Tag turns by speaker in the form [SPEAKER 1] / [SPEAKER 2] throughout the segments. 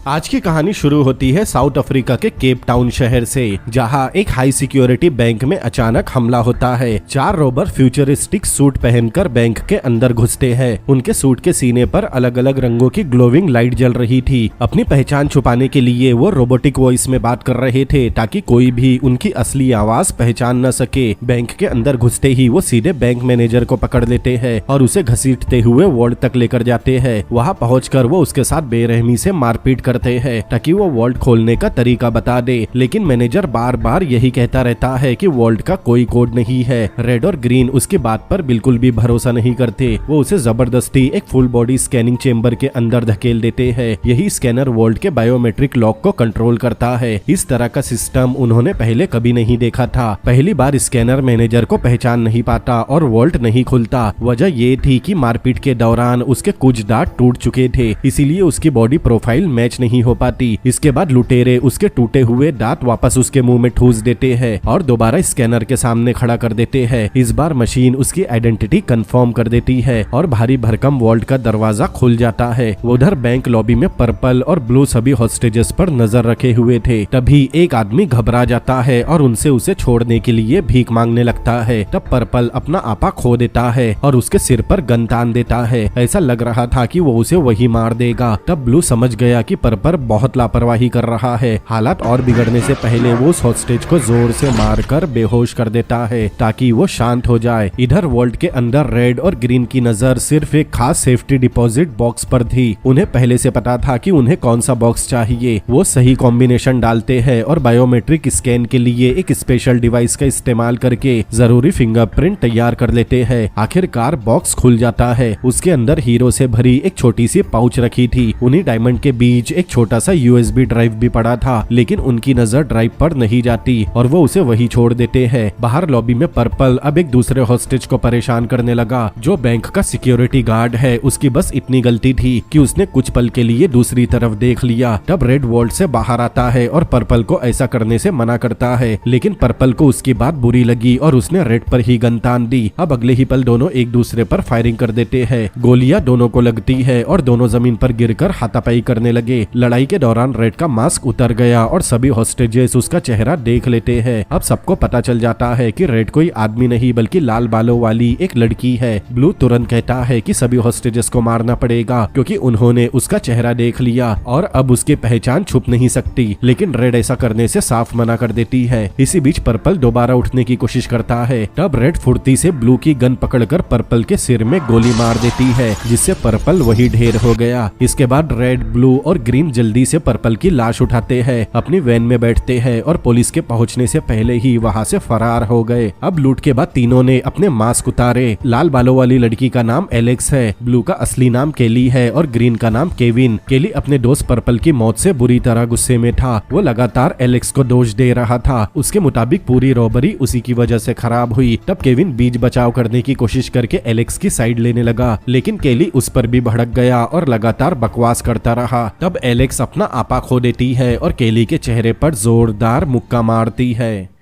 [SPEAKER 1] आज की कहानी शुरू होती है साउथ अफ्रीका के केप टाउन शहर से, जहां एक हाई सिक्योरिटी बैंक में अचानक हमला होता है। 4 रोबर फ्यूचरिस्टिक सूट पहनकर बैंक के अंदर घुसते हैं। उनके सूट के सीने पर अलग अलग रंगों की ग्लोविंग लाइट जल रही थी। अपनी पहचान छुपाने के लिए वो रोबोटिक वॉइस में बात कर रहे थे ताकि कोई भी उनकी असली आवाज पहचान न सके। बैंक के अंदर घुसते ही वो सीधे बैंक मैनेजर को पकड़ लेते हैं और उसे घसीटते हुए वॉल्ट तक लेकर जाते हैं। वहां पहुंचकर वो उसके साथ बेरहमी से मारपीट करते हैं ताकि वो वॉल्ट खोलने का तरीका बता दे, लेकिन मैनेजर बार बार यही कहता रहता है कि वॉल्ट का कोई कोड नहीं है। रेड और ग्रीन उसकी बात पर बिल्कुल भी भरोसा नहीं करते। वो उसे जबरदस्ती एक फुल बॉडी स्कैनिंग चेंबर के अंदर धकेल देते हैं। यही स्कैनर वॉल्ट के बायोमेट्रिक लॉक को कंट्रोल करता है। इस तरह का सिस्टम उन्होंने पहले कभी नहीं देखा था। पहली बार स्कैनर मैनेजर को पहचान नहीं पाता और वॉल्ट नहीं खुलता। वजह ये थी कि मारपीट के दौरान उसके कुछ दांत टूट चुके थे, इसीलिए उसकी बॉडी प्रोफाइल मैच नहीं हो पाती। इसके बाद लुटेरे उसके टूटे हुए दांत वापस उसके मुंह में ठूस देते हैं और दोबारा स्कैनर के सामने खड़ा कर देते हैं। इस बार मशीन उसकी आइडेंटिटी कंफर्म कर देती है और भारी भरकम वॉल्ट का दरवाजा खुल जाता है। उधर बैंक लॉबी में पर्पल और ब्लू सभी हॉस्टेजेस पर नजर रखे हुए थे। तभी एक आदमी घबरा जाता है और उनसे उसे छोड़ने के लिए भीख मांगने लगता है। तब पर्पल अपना आपा खो देता है और उसके सिर पर गन तान देता है। ऐसा लग रहा था कि वो उसे वही मार देगा। तब ब्लू समझ गया कि पर्पल बहुत लापरवाही कर रहा है। हालात और बिगड़ने से पहले वो उस हॉस्टेज को जोर से मारकर बेहोश कर देता है ताकि वो शांत हो जाए। इधर वॉल्ट के अंदर रेड और ग्रीन की नजर सिर्फ एक खास सेफ्टी डिपॉजिट बॉक्स पर थी। उन्हें पहले से पता था कि उन्हें कौन सा बॉक्स चाहिए। वो सही कॉम्बिनेशन डालते हैं और बायोमेट्रिक स्कैन के लिए एक स्पेशल डिवाइस का इस्तेमाल करके जरूरी फिंगरप्रिंट तैयार कर लेते हैं। आखिरकार बॉक्स खुल जाता है। उसके अंदर हीरो से भरी एक छोटी सी पाउच रखी थी। उन्हीं डायमंड के बीच एक छोटा सा USB ड्राइव भी पड़ा था, लेकिन उनकी नजर ड्राइव पर नहीं जाती और वो उसे वही छोड़ देते हैं। बाहर लॉबी में पर्पल अब एक दूसरे हॉस्टेज को परेशान करने लगा, जो बैंक का सिक्योरिटी गार्ड है। उसकी बस इतनी गलती थी कि उसने कुछ पल के लिए दूसरी तरफ देख लिया। तब रेड वॉल्ट से बाहर आता है और पर्पल को ऐसा करने से मना करता है, लेकिन पर्पल को उसकी बात बुरी लगी और उसने रेड पर ही गन तान दी। अब अगले ही पल दोनों एक दूसरे पर फायरिंग कर देते हैं। गोलियां दोनों को लगती है और दोनों जमीन पर गिरकर हाथापाई करने लगे। लड़ाई के दौरान रेड का मास्क उतर गया और सभी हॉस्टेजेस उसका चेहरा देख लेते हैं। अब सबको पता चल जाता है कि रेड कोई आदमी नहीं बल्कि लाल बालों वाली एक लड़की है। ब्लू तुरंत कहता है कि सभी हॉस्टेजेस को मारना पड़ेगा क्योंकि उन्होंने उसका चेहरा देख लिया और अब उसकी पहचान छुप नहीं सकती, लेकिन रेड ऐसा करने से साफ मना कर देती है। इसी बीच पर्पल दोबारा उठने की कोशिश करता है। तब रेड फुर्ती से ब्लू की गन पकड़कर पर्पल के सिर में गोली मार देती है, जिससे पर्पल वही ढेर हो गया। इसके बाद रेड, ब्लू और ग्रीन जल्दी से पर्पल की लाश उठाते हैं, अपनी वैन में बैठते हैं और पुलिस के पहुंचने से पहले ही वहां से फरार हो गए। अब लूट के बाद तीनों ने अपने मास्क उतारे। लाल बालों वाली लड़की का नाम एलेक्स है, ब्लू का असली नाम केली है और ग्रीन का नाम केविन। केली अपने दोस्त पर्पल की मौत से बुरी तरह गुस्से में था। वो लगातार एलेक्स को दोष दे रहा था। उसके मुताबिक पूरी रॉबरी उसी की वजह से खराब हुई। तब केविन बीच बचाव करने की कोशिश करके एलेक्स की साइड लेने लगा, लेकिन केली उस पर भी भड़क गया और लगातार बकवास करता रहा। तब एलेक्स अपना आपा खो देती है और केली के चेहरे पर जोरदार मुक्का मारती है।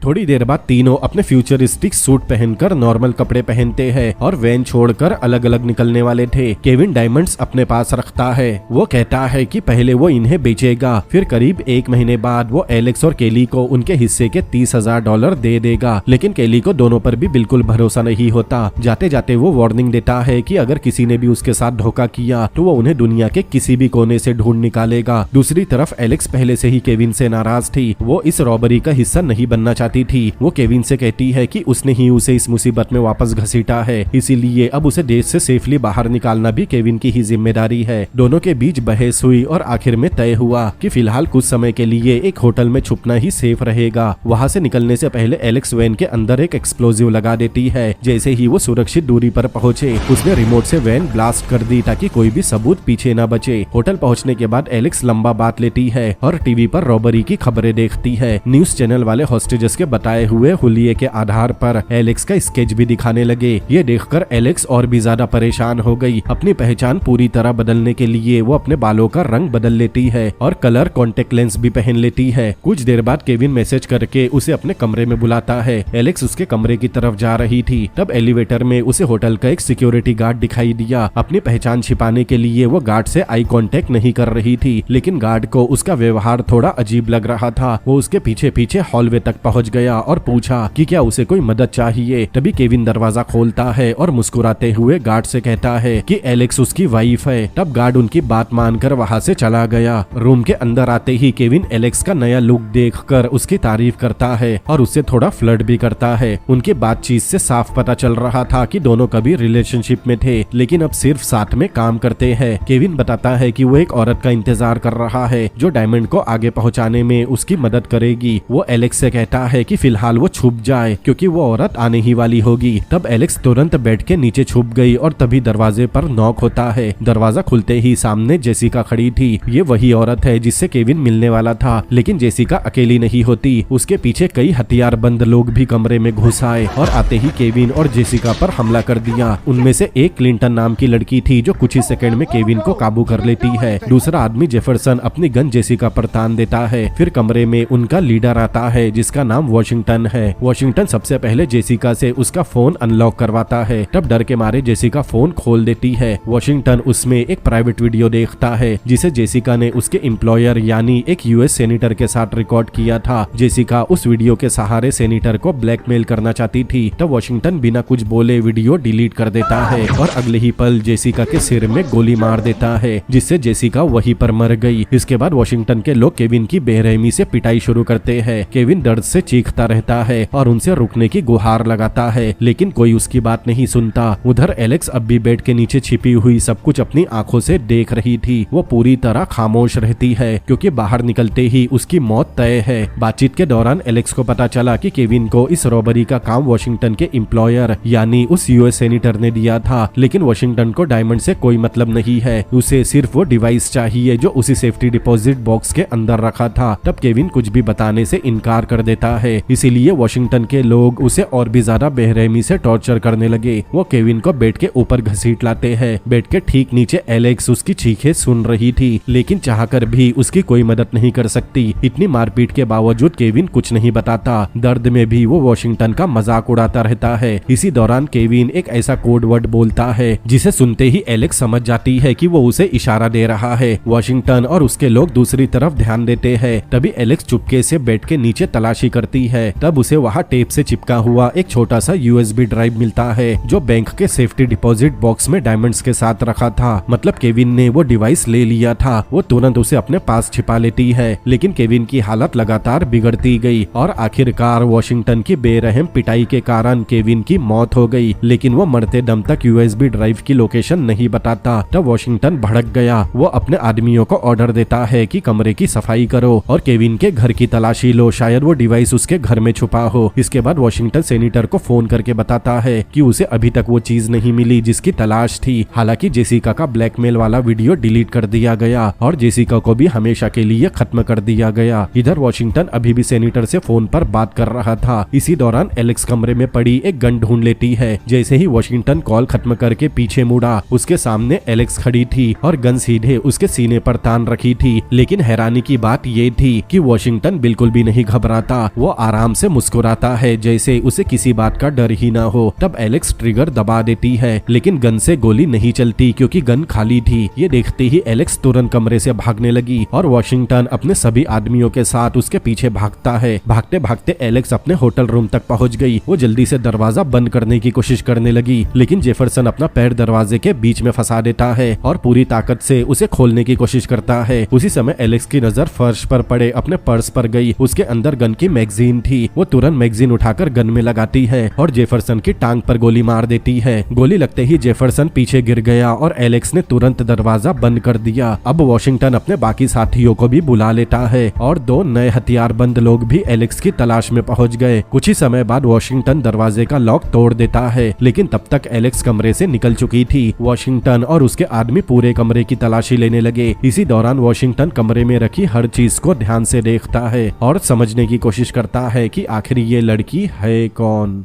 [SPEAKER 1] थोड़ी देर बाद तीनों अपने फ्यूचरिस्टिक सूट पहनकर नॉर्मल कपड़े पहनते हैं और वैन छोड़कर अलग अलग निकलने वाले थे। केविन डायमंड्स अपने पास रखता है। वो कहता है कि पहले वो इन्हें बेचेगा, फिर करीब 1 महीने बाद वो एलेक्स और केली को उनके हिस्से के $30,000 दे देगा, लेकिन केली को दोनों पर भी बिल्कुल भरोसा नहीं होता। जाते जाते वो वार्निंग देता है कि अगर किसी ने भी उसके साथ धोखा किया तो वो उन्हें दुनिया के किसी भी कोने से ढूंढ निकालेगा। दूसरी तरफ एलेक्स पहले से ही केविन से नाराज थी। वो इस रॉबरी का हिस्सा नहीं बनना चाहती थी। वो केविन से कहती है कि उसने ही उसे इस मुसीबत में वापस घसीटा है, इसीलिए अब उसे देश से सेफली बाहर निकालना भी केविन की ही जिम्मेदारी है। दोनों के बीच बहस हुई और आखिर में तय हुआ कि फिलहाल कुछ समय के लिए एक होटल में छुपना ही सेफ रहेगा। वहाँ से निकलने से पहले एलेक्स वैन के अंदर एक एक्सप्लोजिव लगा देती है। जैसे ही वो सुरक्षित दूरी पर पहुंचे, उसने रिमोट से वैन ब्लास्ट कर दी ताकि कोई भी सबूत पीछे न बचे। होटल पहुंचने के बाद एलेक्स लंबा बात लेती है और टीवी पर रॉबरी की खबरें देखती है। न्यूज चैनल वाले हॉस्टेजेस उसके बताए हुए हुलिये के आधार पर एलेक्स का स्केच भी दिखाने लगे। ये देखकर एलेक्स और भी ज्यादा परेशान हो गई। अपनी पहचान पूरी तरह बदलने के लिए वो अपने बालों का रंग बदल लेती है और कलर कॉन्टेक्ट लेंस भी पहन लेती है। कुछ देर बाद केविन मैसेज करके उसे अपने कमरे में बुलाता है। एलेक्स उसके कमरे की तरफ जा रही थी, तब एलिवेटर में उसे होटल का एक सिक्योरिटी गार्ड दिखाई दिया। अपनी पहचान छिपाने के लिए वो गार्ड से आई कांटेक्ट नहीं कर रही थी, लेकिन गार्ड को उसका व्यवहार थोड़ा अजीब लग रहा था। वो उसके पीछे पीछे हॉलवे तक पहुंच गया और पूछा कि क्या उसे कोई मदद चाहिए। तभी केविन दरवाजा खोलता है और मुस्कुराते हुए गार्ड से कहता है कि एलेक्स उसकी वाइफ है। तब गार्ड उनकी बात मानकर वहां से चला गया। रूम के अंदर आते ही केविन एलेक्स का नया लुक देखकर उसकी तारीफ करता है और उससे थोड़ा फ्लर्ट भी करता है। उनकी बातचीत से साफ पता चल रहा था कि दोनों कभी रिलेशनशिप में थे, लेकिन अब सिर्फ साथ में काम करते हैं। केविन बताता है कि वो एक औरत का इंतजार कर रहा है जो डायमंड को आगे पहुंचाने में उसकी मदद करेगी। वो एलेक्स से कहता है कि फिलहाल वो छुप जाए क्योंकि वो औरत आने ही वाली होगी। तब एलेक्स तुरंत बेड के नीचे छुप गई और तभी दरवाजे पर नॉक होता है। दरवाजा खुलते ही सामने जेसिका खड़ी थी। ये वही औरत है जिससे केविन मिलने वाला था, लेकिन जेसिका अकेली नहीं होती। उसके पीछे कई हथियारबंद लोग भी कमरे में घुस आए और आते ही केविन और जेसिका पर हमला कर दिया। उनमें से एक क्लिंटन नाम की लड़की थी जो कुछ ही सेकंड में केविन को काबू कर लेती है। दूसरा आदमी जेफरसन अपनी गन जेसिका पर तान देता है। फिर कमरे में उनका लीडर आता है जिसका नाम वॉशिंगटन है। वॉशिंगटन सबसे पहले जेसिका से उसका फोन अनलॉक करवाता है। तब डर के मारे जेसिका फोन खोल देती है। वॉशिंगटन उसमें एक प्राइवेट वीडियो देखता है जिसे जेसिका ने उसके एम्प्लॉयर यानी एक यूएस सेनेटर के साथ रिकॉर्ड किया था। जेसिका उस वीडियो के सहारे सेनेटर को ब्लैकमेल करना चाहती थी। तब वॉशिंगटन बिना कुछ बोले वीडियो डिलीट कर देता है और अगले ही पल जेसिका के सिर में गोली मार देता है, जिससे जेसिका वहीं पर मर गई। इसके बाद वॉशिंगटन के लोग केविन की बेरहमी से पिटाई शुरू करते हैं। केविन दर्द से चीखता रहता है और उनसे रुकने की गुहार लगाता है, लेकिन कोई उसकी बात नहीं सुनता। उधर एलेक्स अब भी बेड के नीचे छिपी हुई सब कुछ अपनी आंखों से देख रही थी। वो पूरी तरह खामोश रहती है क्योंकि बाहर निकलते ही उसकी मौत तय है। बातचीत के दौरान एलेक्स को पता चला कि केविन को इस रॉबरी का काम वॉशिंगटन के एम्प्लॉयर यानी उस यूएस सेनेटर ने दिया था, लेकिन वॉशिंगटन को डायमंड से कोई मतलब नहीं है। उसे सिर्फ वो डिवाइस चाहिए जो उसी सेफ्टी डिपॉजिट बॉक्स के अंदर रखा था। तब केविन कुछ भी बताने से इनकार कर देता है, इसीलिए वॉशिंगटन के लोग उसे और भी ज्यादा बेरहमी से टॉर्चर करने लगे। वो केविन को बेड के ऊपर घसीट लाते हैं। बेड के ठीक नीचे एलेक्स उसकी चीखें सुन रही थी, लेकिन चाहकर भी उसकी कोई मदद नहीं कर सकती। इतनी मारपीट के बावजूद केविन कुछ नहीं बताता। दर्द में भी वो वॉशिंगटन का मजाक उड़ाता रहता है। इसी दौरान केविन एक ऐसा कोड वर्ड बोलता है जिसे सुनते ही एलेक्स समझ जाती है कि वो उसे इशारा दे रहा है। वॉशिंगटन और उसके लोग दूसरी तरफ ध्यान देते हैं। तभी एलेक्स चुपके से बेड के नीचे तलाशी करती है। तब उसे वहाँ टेप से चिपका हुआ एक छोटा सा यूएसबी ड्राइव मिलता है जो बैंक के सेफ्टी डिपॉजिट बॉक्स में डायमंड्स के साथ रखा था। मतलब केविन ने वो डिवाइस ले लिया था। वो तुरंत उसे अपने पास छिपा लेती है, लेकिन केविन की हालत लगातार बिगड़ती गई और आखिरकार वॉशिंगटन की बेरहम पिटाई के कारण केविन की मौत हो गई। लेकिन वो मरते दम तक यूएसबी ड्राइव की लोकेशन नहीं बताता। तब वॉशिंगटन भड़क गया। वो अपने आदमियों को ऑर्डर देता है कि कमरे की सफाई करो और केविन के घर की तलाशी लो, शायद वो डिवाइस उसके घर में छुपा हो। इसके बाद वॉशिंगटन सेनेटर को फोन करके बताता है कि उसे अभी तक वो चीज नहीं मिली जिसकी तलाश थी। हालांकि जेसिका का ब्लैकमेल वाला वीडियो डिलीट कर दिया गया और जेसिका को भी हमेशा के लिए खत्म कर दिया गया। इधर वॉशिंगटन अभी भी सेनेटर से फोन पर बात कर रहा था। इसी दौरान एलेक्स कमरे में पड़ी एक गन ढूंढ लेती है। जैसे ही वॉशिंगटन कॉल खत्म करके पीछे मुड़ा, उसके सामने एलेक्स खड़ी थी और गन सीधे उसके सीने पर तान रखी थी। लेकिन हैरानी की बात ये थी कि वॉशिंगटन बिल्कुल भी नहीं घबराता। वो आराम से मुस्कुराता है जैसे उसे किसी बात का डर ही ना हो। तब एलेक्स ट्रिगर दबा देती है, लेकिन गन से गोली नहीं चलती क्योंकि गन खाली थी। ये देखते ही एलेक्स तुरंत कमरे से भागने लगी और वॉशिंगटन अपने सभी आदमियों के साथ उसके पीछे भागता है। भागते भागते एलेक्स अपने होटल रूम तक पहुंच गई। वो जल्दी से दरवाजा बंद करने की कोशिश करने लगी, लेकिन जेफरसन अपना पैर दरवाजे के बीच में फंसा देता है और पूरी ताकत से उसे खोलने की कोशिश करता है। उसी समय एलेक्स की नजर फर्श पर पड़े अपने पर्स पर गई। उसके अंदर गन की मैगजीन थी। वो तुरंत मैगजीन उठाकर गन में लगाती है और जेफरसन की टांग पर गोली मार देती है। गोली लगते ही जेफरसन पीछे गिर गया और एलेक्स ने तुरंत दरवाजा बंद कर दिया। अब वॉशिंगटन अपने बाकी साथियों को भी बुला लेता है और दो नए हथियारबंद लोग भी एलेक्स की तलाश में पहुंच गए। कुछ ही समय बाद वॉशिंगटन दरवाजे का लॉक तोड़ देता है, लेकिन तब तक एलेक्स कमरे से निकल चुकी थी। वॉशिंगटन और उसके आदमी पूरे कमरे की तलाशी लेने लगे। इसी दौरान वॉशिंगटन कमरे में रखी हर चीज को ध्यान से देखता है और समझने की कोशिश करता करता है कि आखिर ये लड़की है कौन।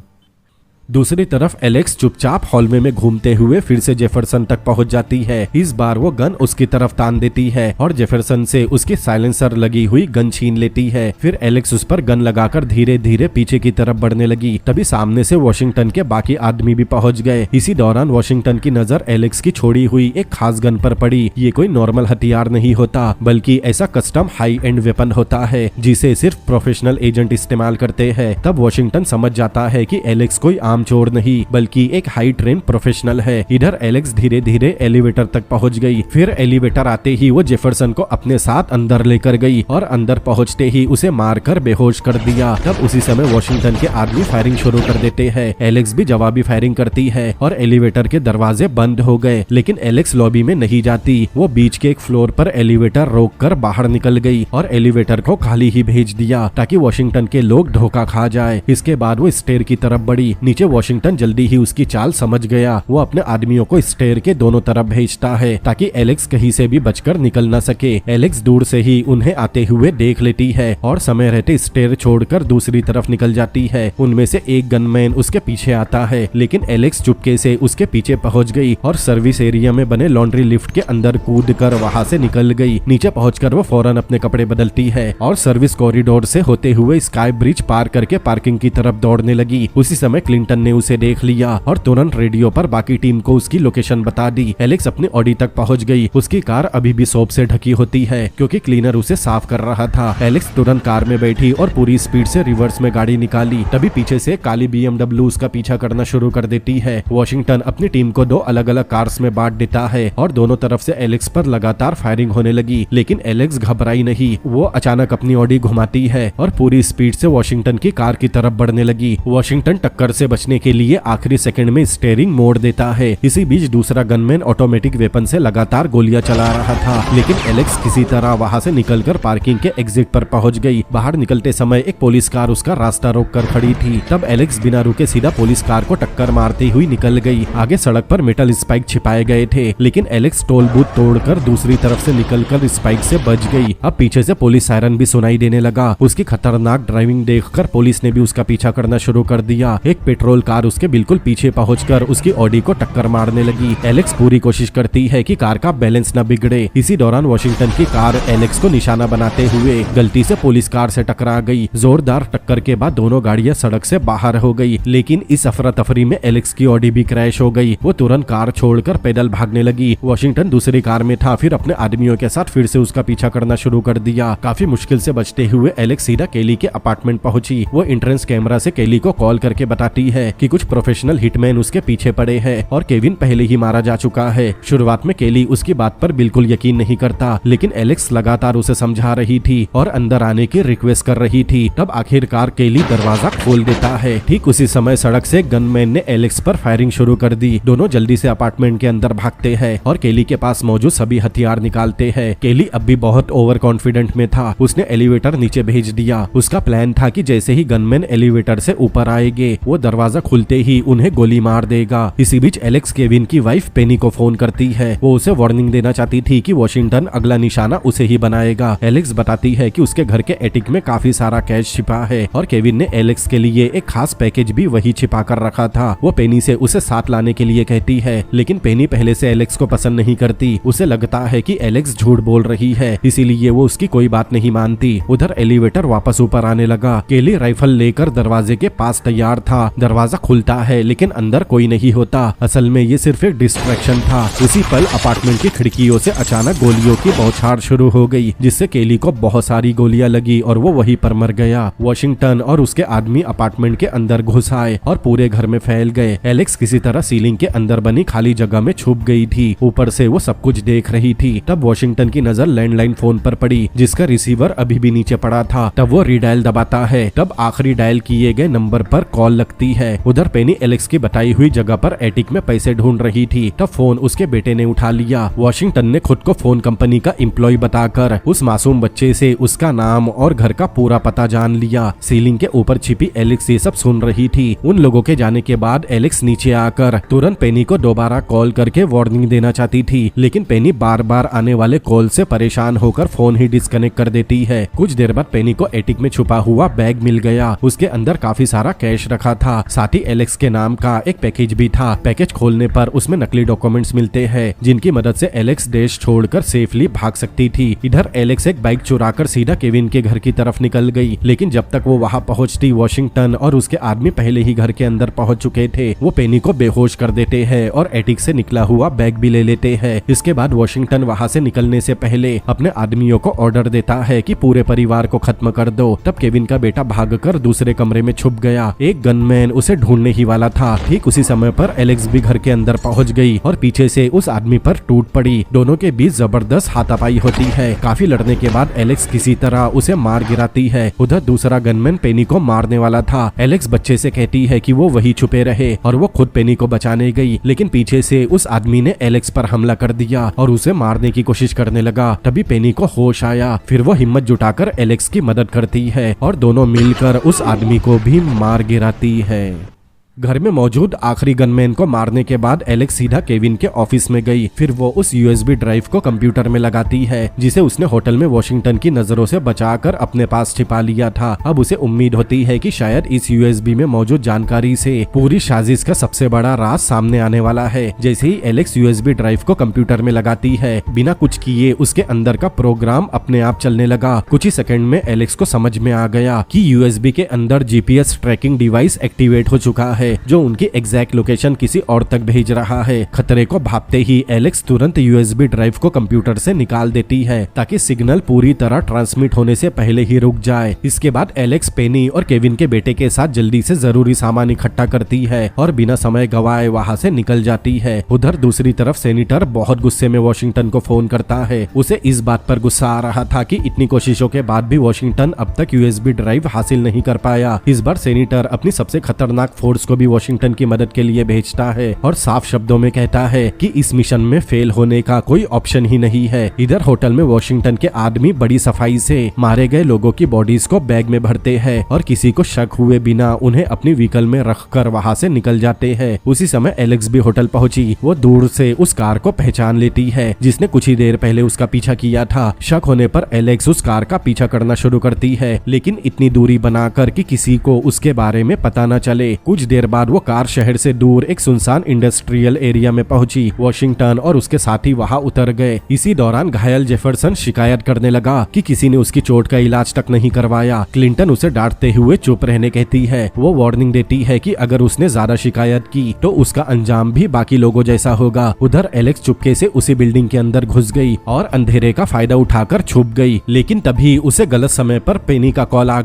[SPEAKER 1] दूसरी तरफ एलेक्स चुपचाप हॉलवे में घूमते हुए फिर से जेफरसन तक पहुंच जाती है। इस बार वो गन उसकी तरफ तान देती है और जेफरसन से उसकी साइलेंसर लगी हुई गन छीन लेती है। फिर एलेक्स उस पर गन लगाकर धीरे धीरे पीछे की तरफ बढ़ने लगी। तभी सामने से वॉशिंगटन के बाकी आदमी भी पहुंच गए। इसी दौरान वॉशिंगटन की नजर एलेक्स की छोड़ी हुई एक खास गन पर पड़ी। ये कोई नॉर्मल हथियार नहीं होता, बल्कि ऐसा कस्टम हाई एंड वेपन होता है जिसे सिर्फ प्रोफेशनल एजेंट इस्तेमाल करते हैं। तब वॉशिंगटन समझ जाता है कि एलेक्स कोई आम चोर नहीं बल्कि एक हाई ट्रेन प्रोफेशनल है। इधर एलेक्स धीरे धीरे एलिवेटर तक पहुंच गई। फिर एलिवेटर आते ही वो जेफरसन को अपने साथ अंदर लेकर गई और अंदर पहुंचते ही उसे मारकर बेहोश कर दिया। तब उसी समय वॉशिंगटन के आदमी फायरिंग शुरू कर देते हैं। एलेक्स भी जवाबी फायरिंग करती है और एलिवेटर के दरवाजे बंद हो गए। लेकिन एलेक्स लॉबी में नहीं जाती। वो बीच के एक फ्लोर पर एलिवेटर रोककर बाहर निकल गई और एलिवेटर को खाली ही भेज दिया ताकि वॉशिंगटन के लोग धोखा खा जाए। इसके बाद वो स्टेयर की तरफ बढ़ी। नीचे वॉशिंगटन जल्दी ही उसकी चाल समझ गया। वो अपने आदमियों को स्टेयर के दोनों तरफ भेजता है ताकि एलेक्स कहीं से भी बचकर निकल न सके। एलेक्स दूर से ही उन्हें आते हुए देख लेती है और समय रहते स्टेयर छोड़कर दूसरी तरफ निकल जाती है। उनमें से एक गनमैन उसके पीछे आता है, लेकिन एलेक्स चुपके से उसके पीछे पहुंच गई और सर्विस एरिया में बने लॉन्ड्री लिफ्ट के अंदर कूदकर वहां से निकल गई। नीचे पहुंचकर वो फौरन अपने कपड़े बदलती है और सर्विस कॉरिडोर से होते हुए स्काई ब्रिज पार करके पार्किंग की तरफ दौड़ने लगी। उसी समय क्लिंटन ने उसे देख लिया और तुरंत रेडियो पर बाकी टीम को उसकी लोकेशन बता दी। एलेक्स अपनी ऑडी तक पहुंच गई। उसकी कार अभी भी सोप से ढकी होती है क्योंकि क्लीनर उसे साफ कर रहा था। एलेक्स तुरंत कार में बैठी और पूरी स्पीड से रिवर्स में गाड़ी निकाली। तभी पीछे से काली BMW उसका पीछा करना शुरू कर देती है। वॉशिंगटन अपनी टीम को दो अलग अलग कार्स में बांट देता है और दोनों तरफ से एलेक्स पर लगातार फायरिंग होने लगी। लेकिन एलेक्स घबराई नहीं। वो अचानक अपनी ऑडी घुमाती है और पूरी स्पीड से वॉशिंगटन की कार की तरफ बढ़ने लगी। वॉशिंगटन टक्कर से बचने के लिए आखिरी सेकंड में स्टीयरिंग मोड़ देता है। इसी बीच दूसरा गनमैन ऑटोमेटिक वेपन से लगातार गोलियां चला रहा था, लेकिन एलेक्स किसी तरह वहां से निकलकर पार्किंग के एग्जिट पर पहुंच गई। बाहर निकलते समय एक पुलिस कार उसका रास्ता रोककर खड़ी थी। तब एलेक्स बिना रुके सीधा पुलिस कार को टक्कर मारती हुई निकल गई। आगे सड़क पर मेटल स्पाइक छिपाए गए थे, लेकिन एलेक्स टोल बूथ तोड़कर दूसरी तरफ से निकलकर स्पाइक से बच गई। अब पीछे से पुलिस सायरन भी सुनाई देने लगा। उसकी खतरनाक ड्राइविंग देखकर पुलिस ने भी उसका पीछा करना शुरू कर दिया। एक पेट्रोल कार उसके बिल्कुल पीछे पहुंचकर उसकी ऑडी को टक्कर मारने लगी। एलेक्स पूरी कोशिश करती है कि कार का बैलेंस न बिगड़े। इसी दौरान वॉशिंगटन की कार एलेक्स को निशाना बनाते हुए गलती से पुलिस कार से टकरा गई। जोरदार टक्कर के बाद दोनों गाड़ियां सड़क से बाहर हो गई, लेकिन इस अफरा तफरी में एलेक्स की ऑडी भी क्रैश हो गई। वो तुरंत कार छोड़कर पैदल भागने लगी। वॉशिंगटन दूसरी कार में था, फिर अपने आदमियों के साथ फिर से उसका पीछा करना शुरू कर दिया। काफी मुश्किल से बचते हुए एलेक्स सीधा केली के अपार्टमेंट पहुंची। वो एंट्रेंस कैमरा से केली को कॉल करके बताती है कि कुछ प्रोफेशनल हिटमैन उसके पीछे पड़े हैं और केविन पहले ही मारा जा चुका है। शुरुआत में केली उसकी बात पर बिल्कुल यकीन नहीं करता, लेकिन एलेक्स लगातार उसे समझा रही थी और अंदर आने की रिक्वेस्ट कर रही थी। तब आखिरकार केली दरवाजा खोल देता है। ठीक उसी समय सड़क से गनमैन ने एलेक्स पर फायरिंग शुरू कर दी। दोनों जल्दी से अपार्टमेंट के अंदर भागते हैं और केली के पास मौजूद सभी हथियार निकालते हैं। केली अब भी बहुत ओवर कॉन्फिडेंट में था। उसने एलिवेटर नीचे भेज दिया। उसका प्लान था कि जैसे ही गनमैन एलिवेटर से ऊपर आएंगे, वो दरवाजा खुलते ही उन्हें गोली मार देगा। इसी बीच एलेक्स केविन की वाइफ पेनी को फोन करती है। वो उसे वार्निंग देना चाहती थी कि वॉशिंगटन अगला निशाना उसे ही बनाएगा। एलेक्स बताती है कि उसके घर के एटिक में काफी सारा कैश छिपा है और केविन ने एलेक्स के लिए एक खास पैकेज भी वही छिपा कर रखा था। वो पेनी से उसे साथ लाने के लिए कहती है, लेकिन पेनी पहले से एलेक्स को पसंद नहीं करती। उसे लगता है कि एलेक्स झूठ बोल रही है, इसीलिए वो उसकी कोई बात नहीं मानती। उधर एलिवेटर वापस ऊपर आने लगा। केली राइफल लेकर दरवाजे के पास तैयार था। दरवाजा खुलता है, लेकिन अंदर कोई नहीं होता। असल में ये सिर्फ एक डिस्ट्रैक्शन था। उसी पल अपार्टमेंट की खिड़कियों से अचानक गोलियों की बौछार शुरू हो गई, जिससे केली को बहुत सारी गोलियां लगी और वो वहीं पर मर गया। वॉशिंगटन और उसके आदमी अपार्टमेंट के अंदर घुस आए और पूरे घर में फैल गए। एलेक्स किसी तरह सीलिंग के अंदर बनी खाली जगह में छुप गई थी। ऊपर से वो सब कुछ देख रही थी। तब वॉशिंगटन की नजर लैंडलाइन फोन पर पड़ी, जिसका रिसीवर अभी भी नीचे पड़ा था। तब वो रीडायल दबाता है। तब आखिरी डायल किए गए नंबर पर कॉल लगती है। है। उधर पेनी एलेक्स की बताई हुई जगह पर एटिक में पैसे ढूंढ रही थी, तब फोन उसके बेटे ने उठा लिया। वॉशिंगटन ने खुद को फोन कंपनी का एम्प्लॉय बताकर उस मासूम बच्चे से उसका नाम और घर का पूरा पता जान लिया। सीलिंग के ऊपर छिपी एलेक्स ये सब सुन रही थी। उन लोगों के जाने के बाद एलेक्स नीचे आकर तुरंत पेनी को दोबारा कॉल करके वार्निंग देना चाहती थी, लेकिन पेनी बार बार आने वाले कॉल से परेशान होकर फोन ही डिस्कनेक्ट कर देती है। कुछ देर बाद पेनी को एटिक में छुपा हुआ बैग मिल गया। उसके अंदर काफी सारा कैश रखा था, साथ ही एलेक्स के नाम का एक पैकेज भी था। पैकेज खोलने पर उसमें नकली डॉक्यूमेंट्स मिलते हैं, जिनकी मदद से एलेक्स देश छोड़कर सेफली भाग सकती थी। इधर एलेक्स एक बाइक चुराकर सीधा केविन के घर की तरफ निकल गई, लेकिन जब तक वो वहां पहुंचती वॉशिंगटन और उसके आदमी पहले ही घर के अंदर पहुंच चुके थे। वो पेनी को बेहोश कर देते हैं और एटिक से निकला हुआ बैग भी ले लेते हैं। इसके बाद वॉशिंगटन वहां से निकलने से पहले अपने आदमियों को ऑर्डर देता है कि पूरे परिवार को खत्म कर दो। तब केविन का बेटा भागकर दूसरे कमरे में छुप गया। एक गनमैन उसे ढूंढने ही वाला था। ठीक उसी समय पर एलेक्स भी घर के अंदर पहुंच गई और पीछे से उस आदमी पर टूट पड़ी। दोनों के बीच जबरदस्त हाथापाई होती है। काफी लड़ने के बाद एलेक्स किसी तरह उसे मार गिराती है। उधर दूसरा गनमैन पेनी को मारने वाला था। एलेक्स बच्चे से कहती है कि वो वही छुपे रहे और वो खुद पेनी को बचाने गई, लेकिन पीछे से उस आदमी ने एलेक्स पर हमला कर दिया और उसे मारने की कोशिश करने लगा। तभी पेनी को होश आया। फिर वो हिम्मत जुटाकर एलेक्स की मदद करती है और दोनों मिलकर उस आदमी को भी मार गिराती है। घर में मौजूद आखिरी गनमैन को मारने के बाद एलेक्स सीधा केविन के ऑफिस में गई। फिर वो उस यूएसबी ड्राइव को कंप्यूटर में लगाती है, जिसे उसने होटल में वॉशिंगटन की नजरों से बचाकर अपने पास छिपा लिया था। अब उसे उम्मीद होती है कि शायद इस यूएसबी में मौजूद जानकारी से पूरी साजिश का सबसे बड़ा राज सामने आने वाला है। जैसे ही एलेक्स यूएसबी ड्राइव को कंप्यूटर में लगाती है, बिना कुछ किए उसके अंदर का प्रोग्राम अपने आप चलने लगा। कुछ ही सेकंड में एलेक्स को समझ में आ गया कि यूएसबी के अंदर जीपीएस ट्रैकिंग डिवाइस एक्टिवेट हो चुका है, जो उनकी एग्जैक्ट लोकेशन किसी और तक भेज रहा है। खतरे को भांपते ही एलेक्स तुरंत यूएसबी ड्राइव को कंप्यूटर से निकाल देती है, ताकि सिग्नल पूरी तरह ट्रांसमिट होने से पहले ही रुक जाए। इसके बाद एलेक्स पेनी और केविन के बेटे के साथ जल्दी से जरूरी सामान इकट्ठा करती है और बिना समय गवाए वहां से निकल जाती है। उधर दूसरी तरफ सेनेटर बहुत गुस्से में वॉशिंगटन को फोन करता है। उसे इस बात पर गुस्सा आ रहा था कि इतनी कोशिशों के बाद भी वॉशिंगटन अब तक यूएसबी ड्राइव हासिल नहीं कर पाया। इस बार सेनेटर अपनी सबसे खतरनाक फोर्स को भी वॉशिंगटन की मदद के लिए भेजता है और साफ शब्दों में कहता है कि इस मिशन में फेल होने का कोई ऑप्शन ही नहीं है। इधर होटल में वॉशिंगटन के आदमी बड़ी सफाई से मारे गए लोगों की बॉडीज को बैग में भरते हैं और किसी को शक हुए बिना उन्हें अपनी व्हीकल में रखकर वहां से निकल जाते हैं। उसी समय एलेक्स भी होटल पहुंची। वो दूर से उस कार को पहचान लेती है, जिसने कुछ ही देर पहले उसका पीछा किया था। शक होने पर एलेक्स उस कार का पीछा करना शुरू करती है, लेकिन इतनी दूरी बनाकर कि किसी को उसके बारे में पता न चले। कुछ देर बाद वो कार शहर से दूर एक सुनसान इंडस्ट्रियल एरिया में पहुंची। वॉशिंगटन और उसके साथी वहां उतर गए। इसी दौरान घायल जेफरसन शिकायत करने लगा कि किसी ने उसकी चोट का इलाज तक नहीं करवाया। क्लिंटन उसे डांटते हुए चुप रहने कहती है। वो वार्निंग देती है कि अगर उसने ज्यादा शिकायत की तो उसका अंजाम भी बाकी लोगों जैसा होगा। उधर एलेक्स चुपके से उसी बिल्डिंग के अंदर घुस गई और अंधेरे का फायदा उठाकर छुप गई। लेकिन तभी उसे गलत समय पर पेनी का कॉल आ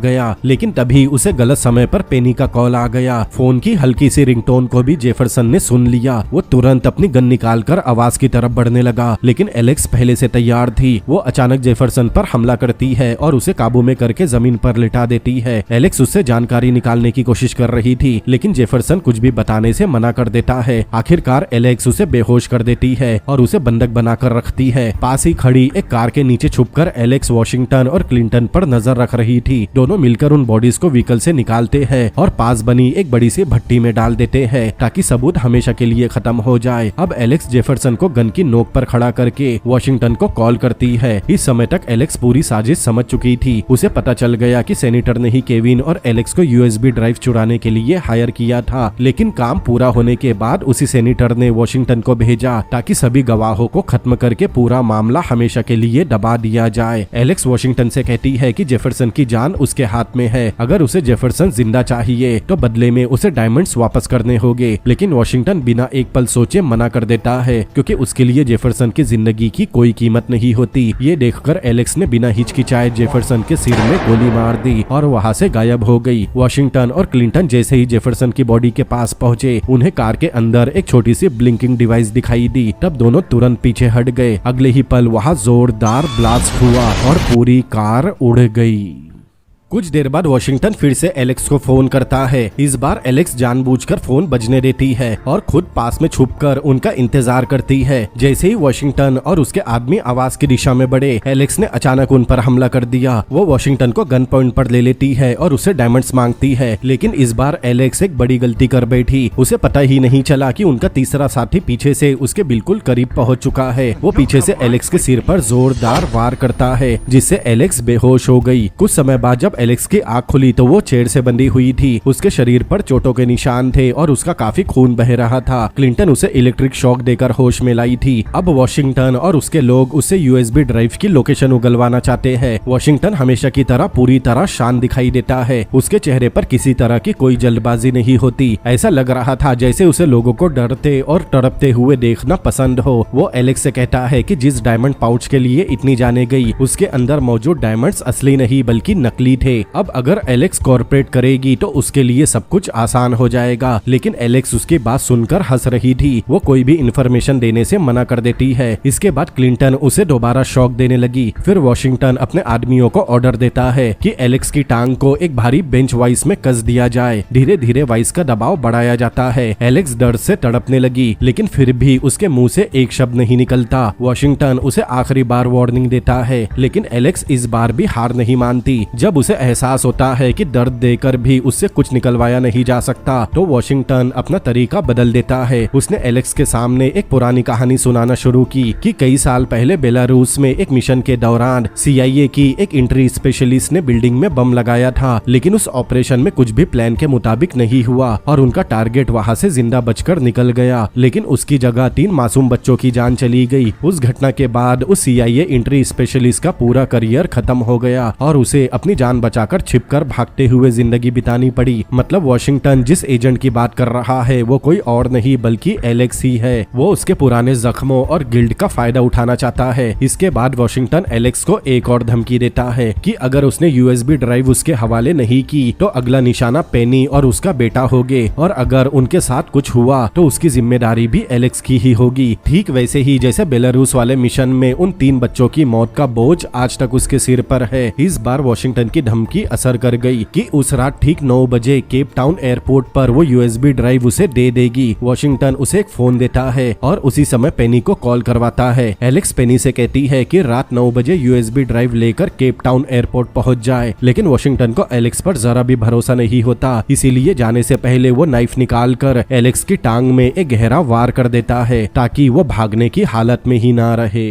[SPEAKER 1] गया। फोन की हल्की सी रिंगटोन को भी जेफरसन ने सुन लिया। वो तुरंत अपनी गन निकालकर आवाज की तरफ बढ़ने लगा, लेकिन एलेक्स पहले से तैयार थी। वो अचानक जेफरसन पर हमला करती है और उसे काबू में करके जमीन पर लिटा देती है। एलेक्स उससे जानकारी निकालने की कोशिश कर रही थी, लेकिन जेफरसन कुछ भी बताने से मना कर देता है। आखिरकार एलेक्स उसे बेहोश कर देती है और उसे बंधक बनाकर रखती है। पास ही खड़ी एक कार के नीचे छुपकर एलेक्स वॉशिंगटन और क्लिंटन पर नजर रख रही थी। दोनों मिलकर उन बॉडीज को व्हीकल से निकालते हैं और पास बनी एक बड़ी सी भट्टी में डाल देते हैं, ताकि सबूत हमेशा के लिए खत्म हो जाए। अब एलेक्स जेफरसन को गन की नोक पर खड़ा करके वॉशिंगटन को कॉल करती है। इस समय तक एलेक्स पूरी साजिश समझ चुकी थी। उसे पता चल गया कि सेनेटर ने ही केविन और एलेक्स को यूएसबी ड्राइव चुराने के लिए हायर किया था, लेकिन काम पूरा होने के बाद उसी सेनेटर ने वॉशिंगटन को भेजा ताकि सभी गवाहों को खत्म करके पूरा मामला हमेशा के लिए दबा दिया जाए। एलेक्स वॉशिंगटन से कहती है कि जेफरसन की जान उसके हाथ में है। अगर उसे जेफरसन जिंदा चाहिए तो बदले में उसे डायमंड्स वापस करने होंगे, लेकिन वॉशिंगटन बिना एक पल सोचे मना कर देता है, क्योंकि उसके लिए जेफरसन की जिंदगी की कोई कीमत नहीं होती। ये देखकर एलेक्स ने बिना हिचकिचाए जेफरसन के सिर में गोली मार दी और वहां से गायब हो गई। वॉशिंगटन और क्लिंटन जैसे ही जेफरसन की बॉडी के पास पहुंचे, उन्हें कार के अंदर एक छोटी सी ब्लिंकिंग डिवाइस दिखाई दी। तब दोनों तुरंत पीछे हट गए। अगले ही पल वहां जोरदार ब्लास्ट हुआ और पूरी कार उड़ गई। कुछ देर बाद वॉशिंगटन फिर से एलेक्स को फोन करता है। इस बार एलेक्स जानबूझकर फोन बजने देती है और खुद पास में छुपकर उनका इंतजार करती है। जैसे ही वॉशिंगटन और उसके आदमी आवाज की दिशा में बढ़े, एलेक्स ने अचानक उन पर हमला कर दिया। वो वॉशिंगटन को गन पॉइंट पर ले लेती है और उससे डायमंड्स मांगती है, लेकिन इस बार एलेक्स एक बड़ी गलती कर बैठी। उसे पता ही नहीं चला कि उनका तीसरा साथी पीछे से उसके बिल्कुल करीब पहुंच चुका है। वो पीछे से एलेक्स के सिर पर जोरदार वार करता है, जिससे एलेक्स बेहोश हो गई। कुछ समय बाद जब एलेक्स की आंख खुली तो वो चेयर से बंधी हुई थी। उसके शरीर पर चोटों के निशान थे और उसका काफी खून बह रहा था। क्लिंटन उसे इलेक्ट्रिक शॉक देकर होश में लाई थी। अब वॉशिंगटन और उसके लोग उससे यूएसबी ड्राइव की लोकेशन उगलवाना चाहते हैं। वॉशिंगटन हमेशा की तरह पूरी तरह शांत दिखाई देता है। उसके चेहरे पर किसी तरह की कोई जल्दबाजी नहीं होती। ऐसा लग रहा था जैसे उसे लोगों को डरते और तड़पते हुए देखना पसंद हो। वो एलेक्स से कहता है कि जिस डायमंड पाउच के लिए इतनी जाने गई, उसके अंदर मौजूद डायमंड्स असली नहीं बल्कि नकली थे। अब अगर एलेक्स कॉर्पोरेट करेगी तो उसके लिए सब कुछ आसान हो जाएगा। लेकिन एलेक्स उसकी बात सुनकर हंस रही थी। वो कोई भी इंफॉर्मेशन देने से मना कर देती है। इसके बाद क्लिंटन उसे दोबारा शॉक देने लगी। फिर वॉशिंगटन अपने आदमियों को ऑर्डर देता है कि एलेक्स की टांग को एक भारी बेंच वाइस में कस दिया जाए। धीरे धीरे वाइस का दबाव बढ़ाया जाता है। एलेक्स दर्द से तड़पने लगी, लेकिन फिर भी उसके मुंह से एक शब्द नहीं निकलता। वॉशिंगटन उसे आखिरी बार वार्निंग देता है, लेकिन एलेक्स इस बार भी हार नहीं मानती। जब उसे एहसास होता है कि दर्द देकर भी उससे कुछ निकलवाया नहीं जा सकता, तो वॉशिंगटन अपना तरीका बदल देता है। उसने एलेक्स के सामने एक पुरानी कहानी सुनाना शुरू की कि कई साल पहले बेलारूस में एक मिशन के दौरान CIA की एक एंट्री स्पेशलिस्ट ने बिल्डिंग में बम लगाया था, लेकिन उस ऑपरेशन में कुछ भी प्लान के मुताबिक नहीं हुआ और उनका टारगेट वहां से जिंदा बचकर निकल गया, लेकिन उसकी जगह 3 मासूम बच्चों की जान चली गई। उस घटना के बाद उस CIA एंट्री स्पेशलिस्ट का पूरा करियर खत्म हो गया और उसे अपनी जान बचाकर छिपकर भागते हुए जिंदगी बितानी पड़ी। मतलब वॉशिंगटन जिस एजेंट की बात कर रहा है वो कोई और नहीं बल्कि एलेक्स ही है। वो उसके पुराने जख्मों और गिल्ट का फायदा उठाना चाहता है। इसके बाद वॉशिंगटन एलेक्स को एक और धमकी देता है कि अगर उसने यूएसबी ड्राइव उसके हवाले नहीं की तो अगला निशाना पेनी और उसका बेटा होगे, और अगर उनके साथ कुछ हुआ तो उसकी जिम्मेदारी भी एलेक्स की ही होगी। ठीक वैसे ही जैसे बेलारूस वाले मिशन में उन 3 बच्चों की मौत का बोझ आज तक उसके सिर पर है। इस बार वॉशिंगटन की धमकी असर कर गई कि उस रात ठीक 9 बजे केप टाउन एयरपोर्ट पर वो यूएसबी ड्राइव उसे दे देगी। वॉशिंगटन उसे एक फोन देता है और उसी समय पेनी को कॉल करवाता है। एलेक्स पेनी से कहती है कि रात 9 बजे यूएसबी ड्राइव लेकर केप टाउन एयरपोर्ट पहुंच जाए, लेकिन वॉशिंगटन को एलेक्स पर जरा भी भरोसा नहीं होता। इसीलिए जाने से पहले वो नाइफ निकाल कर एलेक्स की टांग में एक गहरा वार कर देता है ताकि वो भागने की हालत में ही ना रहे।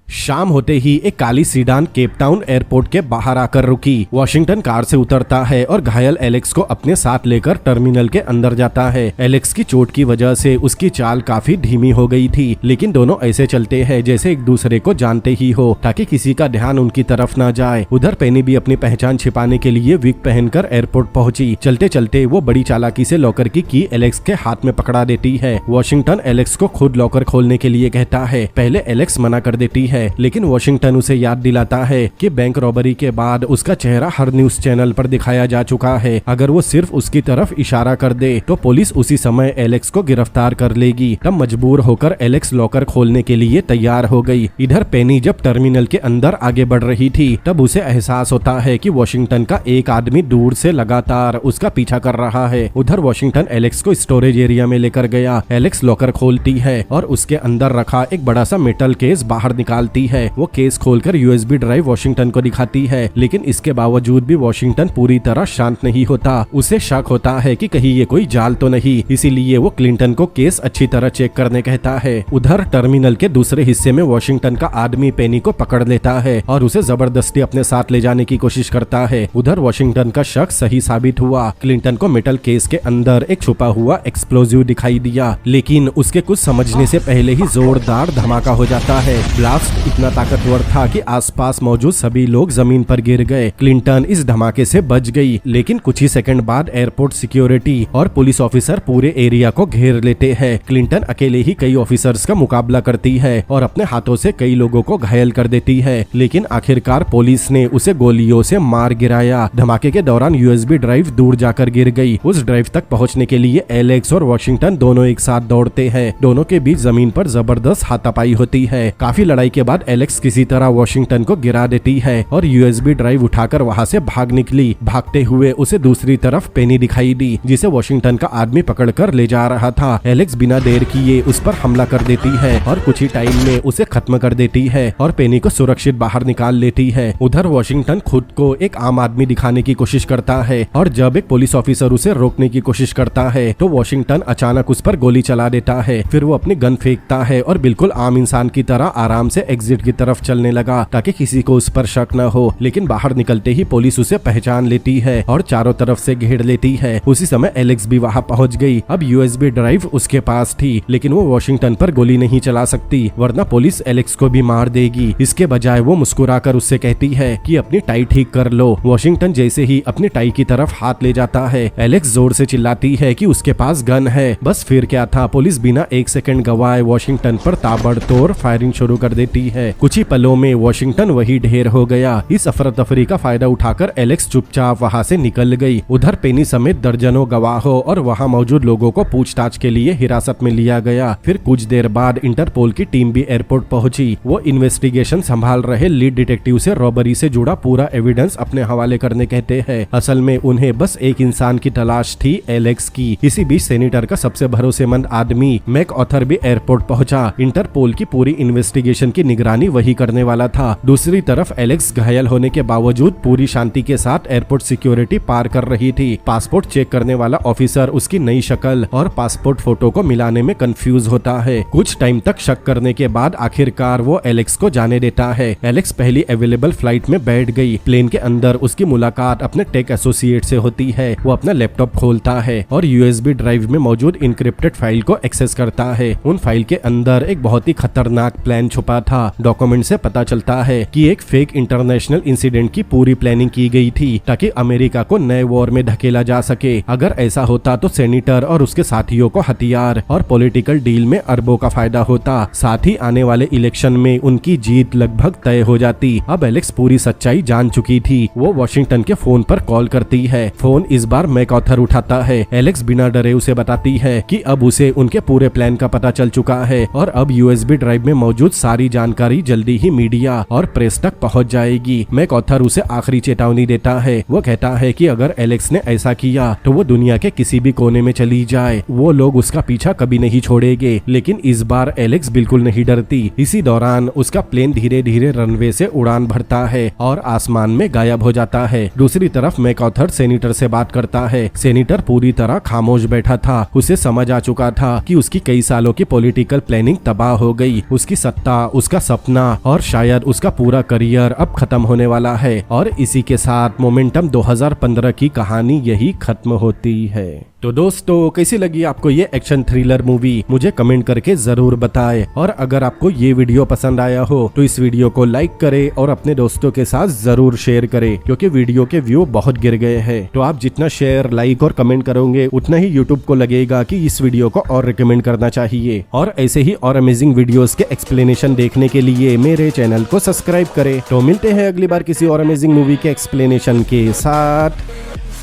[SPEAKER 1] शाम होते ही एक काली सीडान केप टाउन एयरपोर्ट के बाहर आकर रुकी। वॉशिंगटन कार से उतरता है और घायल एलेक्स को अपने साथ लेकर टर्मिनल के अंदर जाता है। एलेक्स की चोट की वजह से उसकी चाल काफी धीमी हो गई थी, लेकिन दोनों ऐसे चलते हैं जैसे एक दूसरे को जानते ही हो ताकि किसी का ध्यान उनकी तरफ ना जाए। उधर पेनी भी अपनी पहचान छिपाने के लिए विग पहनकर एयरपोर्ट पहुंची। चलते चलते वो बड़ी चालाकी से लॉकर की एलेक्स के हाथ में पकड़ा देती है। वॉशिंगटन एलेक्स को खुद लॉकर खोलने के लिए कहता है। पहले एलेक्स मना कर देती है, लेकिन वॉशिंगटन उसे याद दिलाता है कि बैंक रॉबरी के बाद उसका चेहरा हर न्यूज चैनल पर दिखाया जा चुका है। अगर वो सिर्फ उसकी तरफ इशारा कर दे तो पुलिस उसी समय एलेक्स को गिरफ्तार कर लेगी। तब मजबूर होकर एलेक्स लॉकर खोलने के लिए तैयार हो गई। इधर पेनी जब टर्मिनल के अंदर आगे बढ़ रही थी तब उसे एहसास होता है कि वॉशिंगटन का एक आदमी दूर से लगातार उसका पीछा कर रहा है। उधर वॉशिंगटन एलेक्स को स्टोरेज एरिया में लेकर गया। एलेक्स लॉकर खोलती है और उसके अंदर रखा एक बड़ा सा मेटल केस बाहर निकालती है। वो केस खोलकर यूएसबी ड्राइव वॉशिंगटन को दिखाती है, लेकिन इसके बावजूद भी वॉशिंगटन पूरी तरह शांत नहीं होता। उसे शक होता है कि कहीं ये कोई जाल तो नहीं, इसीलिए वो क्लिंटन को केस अच्छी तरह चेक करने कहता है। उधर टर्मिनल के दूसरे हिस्से में वॉशिंगटन का आदमी पेनी को पकड़ लेता है और उसे जबरदस्ती अपने साथ ले जाने की कोशिश करता है। उधर वॉशिंगटन का शक सही साबित हुआ। क्लिंटन को मेटल केस के अंदर एक छुपा हुआ एक्सप्लोजिव दिखाई दिया, लेकिन उसके कुछ समझने से पहले ही जोरदार धमाका हो जाता है। ब्लास्ट इतना ताकतवर था कि आसपास मौजूद सभी लोग जमीन पर गिर गए। क्लिंटन इस धमाके से बच गई, लेकिन कुछ ही सेकंड बाद एयरपोर्ट सिक्योरिटी और पुलिस ऑफिसर पूरे एरिया को घेर लेते हैं। क्लिंटन अकेले ही कई ऑफिसर्स का मुकाबला करती है और अपने हाथों से कई लोगों को घायल कर देती है, लेकिन आखिरकार पुलिस ने उसे गोलियों से मार गिराया। धमाके के दौरान यूएसबी ड्राइव दूर जाकर गिर गई। उस ड्राइव तक पहुंचने के लिए एलेक्स और वॉशिंगटन दोनों एक साथ दौड़ते हैं। दोनों के बीच जमीन पर जबरदस्त हाथापाई होती है। काफी लड़ाई के बाद एलेक्स किसी तरह वॉशिंगटन को गिरा देती है और यूएसबी ड्राइव उठाकर वहाँ से भाग निकली। भागते हुए उसे दूसरी तरफ पेनी दिखाई दी जिसे वॉशिंगटन का आदमी पकड़कर ले जा रहा था। एलेक्स बिना देर किए उस पर हमला कर देती है और कुछ ही टाइम में उसे खत्म कर देती है और पेनी को सुरक्षित बाहर निकाल लेती है। उधर वॉशिंगटन खुद को एक आम आदमी दिखाने की कोशिश करता है और जब एक पुलिस ऑफिसर उसे रोकने की कोशिश करता है तो वॉशिंगटन अचानक उस पर गोली चला देता है। फिर वो अपनी गन फेंकता है और बिल्कुल आम इंसान की तरह आराम से एग्जिट की तरफ चलने लगा ताकि किसी को उस पर शक न हो। लेकिन बाहर निकलते ही पुलिस उसे पहचान लेती है और चारों तरफ से घेर लेती है। उसी समय एलेक्स भी वहाँ पहुँच गई। अब यूएसबी ड्राइव उसके पास थी लेकिन वो वॉशिंगटन पर गोली नहीं चला सकती वरना पुलिस एलेक्स को भी मार देगी। इसके बजाय वो मुस्कुराकर उससे कहती है कि अपनी टाई ठीक कर लो। वॉशिंगटन जैसे ही अपनी टाई की तरफ हाथ ले जाता है एलेक्स जोर से चिल्लाती है कि उसके पास गन है। बस फिर क्या था, पुलिस बिना एक सेकंड गवाए वॉशिंगटन पर ताबड़तोड़ फायरिंग शुरू कर देती है। कुछ ही पलों में वॉशिंगटन वही ढेर हो गया। इस अफरा तफरी का फायदा उठाकर एलेक्स चुपचाप वहाँ से निकल गई। उधर पेनी समेत दर्जनों गवाहों और वहाँ मौजूद लोगों को पूछताछ के लिए हिरासत में लिया गया। फिर कुछ देर बाद इंटरपोल की टीम भी एयरपोर्ट पहुंची। वो इन्वेस्टिगेशन संभाल रहे लीड डिटेक्टिव से रॉबरी से जुड़ा पूरा एविडेंस अपने हवाले करने कहते हैं। असल में उन्हें बस एक इंसान की तलाश थी, एलेक्स की। इसी बीच सेनेटर का सबसे भरोसेमंद आदमी मैक ऑथर भी एयरपोर्ट पहुंचा। इंटरपोल की पूरी इन्वेस्टिगेशन की निगरानी वही करने वाला था। दूसरी तरफ एलेक्स घायल होने के बावजूद पूरी शांति के साथ एयरपोर्ट सिक्योरिटी पार कर रही थी। पासपोर्ट चेक करने वाला ऑफिसर उसकी नई शक्ल और पासपोर्ट फोटो को मिलाने में कंफ्यूज होता है। कुछ टाइम तक शक करने के बाद आखिरकार वो एलेक्स को जाने देता है। एलेक्स पहली अवेलेबल फ्लाइट में बैठ गई। प्लेन के अंदर उसकी मुलाकात अपने टेक एसोसिएट से होती है। वो अपना लैपटॉप खोलता है और यूएसबी ड्राइव में मौजूद इनक्रिप्टेड फाइल को एक्सेस करता है। उन फाइल के अंदर एक बहुत ही खतरनाक प्लान छुपा था। डॉक्यूमेंट से पता चलता है कि एक फेक इंटरनेशनल इंसिडेंट की पूरी प्लानिंग की गई थी ताकि अमेरिका को नए वॉर में धकेला जा सके। अगर ऐसा होता तो सेनेटर और उसके साथियों को हथियार और पॉलिटिकल डील में अरबों का फायदा होता। साथ ही आने वाले इलेक्शन में उनकी जीत लगभग तय हो जाती। अब एलेक्स पूरी सच्चाई जान चुकी थी। वो वॉशिंगटन के फोन पर कॉल करती है। फोन इस बार मैक ऑथर उठाता है। एलेक्स बिना डरे उसे बताती है कि अब उसे उनके पूरे प्लान का पता चल चुका है और अब यूएसबी ड्राइव में मौजूद सारी जानकारी जल्दी ही मीडिया और प्रेस तक पहुंच जाएगी। मैक ऑथर उसे आखिरी चेतावनी देता है। वो कहता है कि अगर एलेक्स ने ऐसा किया तो वो दुनिया के किसी भी कोने में चली जाए, वो लोग उसका पीछा कभी नहीं छोड़ेंगे। लेकिन इस बार एलेक्स बिल्कुल नहीं डरती। इसी दौरान उसका प्लेन धीरे धीरे रनवे से उड़ान भरता है और आसमान में गायब हो जाता है। दूसरी तरफ मैक ऑथर सेनेटर से बात करता है। सेनेटर पूरी तरह खामोश बैठा था। उसे समझ आ चुका था कि उसकी कई सालों की पॉलिटिकल प्लानिंग तबाह हो गई। उसकी सत्ता, उसका सपना और शायद उसका पूरा करियर अब खत्म होने वाला है। और इसी के साथ मोमेंटम 2015 की कहानी यही खत्म होती है। तो दोस्तों, कैसी लगी आपको ये एक्शन थ्रिलर मूवी, मुझे कमेंट करके जरूर बताएं। और अगर आपको ये वीडियो पसंद आया हो तो इस वीडियो को लाइक करें और अपने दोस्तों के साथ जरूर शेयर करें, क्योंकि वीडियो के व्यू बहुत गिर गए हैं। तो आप जितना शेयर, लाइक और कमेंट करोगे उतना ही यूट्यूब को लगेगा कि इस वीडियो को और रिकमेंड करना चाहिए। और ऐसे ही और अमेजिंग वीडियोस के एक्सप्लेनेशन देखने के लिए मेरे चैनल को सब्सक्राइब करें। तो मिलते हैं अगली बार किसी और अमेजिंग मूवी के एक्सप्लेनेशन के साथ।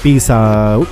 [SPEAKER 1] Peace out.